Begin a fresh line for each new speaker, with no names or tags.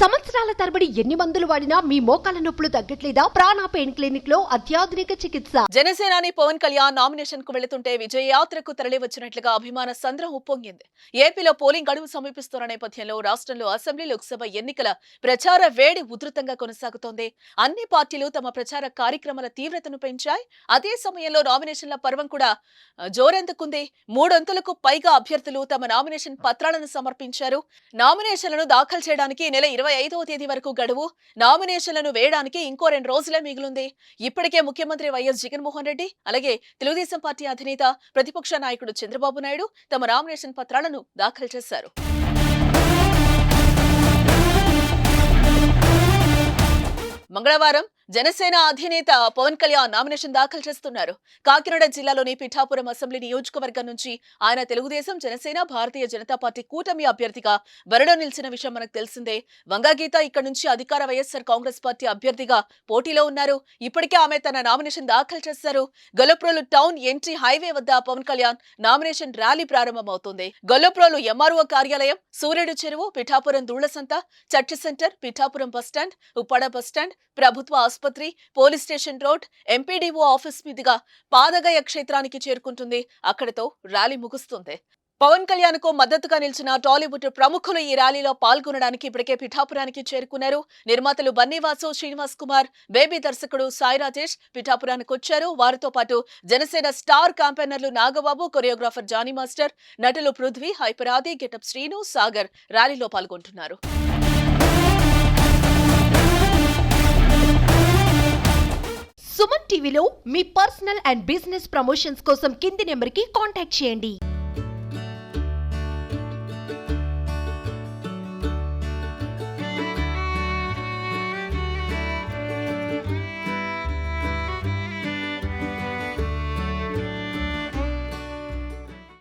సంవత్సరాల తరబడి ఎన్ని మందులు వాడినా మీ మోకాల నొప్పులు తగ్గట్లేదా? ప్రాణ పెయిన్ క్లినిక్ లో అత్యాధునిక చికిత్స.
జనసేనాని పవన్ కళ్యాణ్ నామినేషన్ కు వెళుతుంటే విజయ యాత్రకు తరలి వచ్చినట్లుగా అభిమాన సంద్రం ఉప్పొంగింది. ఏపీలో పోలింగ్ గడువు సమీపిస్తున్న నేపథ్యంలో రాష్ట్రంలో అసెంబ్లీ లోక్సభ ఎన్నికల ప్రచార వేడి ఉధృతంగా కొనసాగుతోంది. అన్ని పార్టీలు తమ ప్రచార కార్యక్రమాల తీవ్రతను పెంచాయి. అదే సమయంలో నామినేషన్ల పర్వం కూడా జోరెందుకుంది. 3 అంతులకు పైగా అభ్యర్థులు తమ నామినేషన్ పత్రాలను సమర్పించారు. నామినేషన్లను దాఖలు చేయడానికి నెల 25వ తేదీ వరకు గడువు. నామినేషన్లను వేయడానికి ఇంకో 2 రోజులే మిగిలింది. ఇప్పటికే ముఖ్యమంత్రి వైఎస్ జగన్మోహన్ రెడ్డి, అలాగే తెలుగుదేశం పార్టీ అధినేత ప్రతిపక్ష నాయకుడు చంద్రబాబు నాయుడు తమ నామినేషన్ పత్రాలను దాఖలు చేశారు. మంగళవారం జనసేన అధినేత పవన్ కళ్యాణ్ నామినేషన్ దాఖలు చేస్తున్నారు. కాకినాడ జిల్లాలోని పిఠాపురం అసెంబ్లీ నియోజకవర్గం నుంచి ఆయన తెలుగుదేశం, జనసేన, భారతీయ జనతా పార్టీ కూటమి అభ్యర్థిగా బరిలో నిలిచిన విషయం మనకు తెలిసిందే. వంగాగీత ఇక్కడ నుంచి అధికార వైఎస్ఆర్ కాంగ్రెస్ పార్టీ అభ్యర్థిగా పోటీలో ఉన్నారు. ఇప్పటికే ఆమె తన నామినేషన్ దాఖలు చేశారు. గొల్లప్రోలు టౌన్ ఎంట్రీ హైవే వద్ద పవన్ కళ్యాణ్ నామినేషన్ ర్యాలీ ప్రారంభమవుతుంది. గొల్లప్రోలు ఎంఆర్ఓ కార్యాలయం, సూర్యుడు చెరువు, పిఠాపురం ధూళసంత, church centre, Pithapuram bus stand, Uppada bus stand, ప్రభుత్వ ఆసుపత్రి, police station road, MPDO office మీదుగా పాదగయ క్షేత్రానికి చేరుకుంటుంది. అక్కడితో ర్యాలీ ముగుస్తుంది. పవన్ కళ్యాణ్ కు మద్దతుగా నిలిచిన టాలీవుడ్ ప్రముఖులు ఈ ర్యాలీలో పాల్గొనడానికి ఇప్పటికే పిఠాపురానికి చేరుకున్నారు. నిర్మాతలు బన్నీవాసు, శ్రీనివాస్ కుమార్, బేబీ దర్శకుడు సాయి రాజేష్ పిఠాపురానికి వచ్చారు. వారితో పాటు జనసేన స్టార్ క్యాంపెయినర్లు నాగబాబు, కొరియోగ్రాఫర్ జానీ మాస్టర్, నటులు పృథ్వీ, హైపరాది, గెటప్ శ్రీను, సాగర్ ర్యాలీలో పాల్గొంటున్నారు.
సుమన్ టీవీలో మీ పర్సనల్ అండ్ బిజినెస్ ప్రమోషన్స్ కోసం కింది నెంబర్కి కాంటాక్ట్ చేయండి.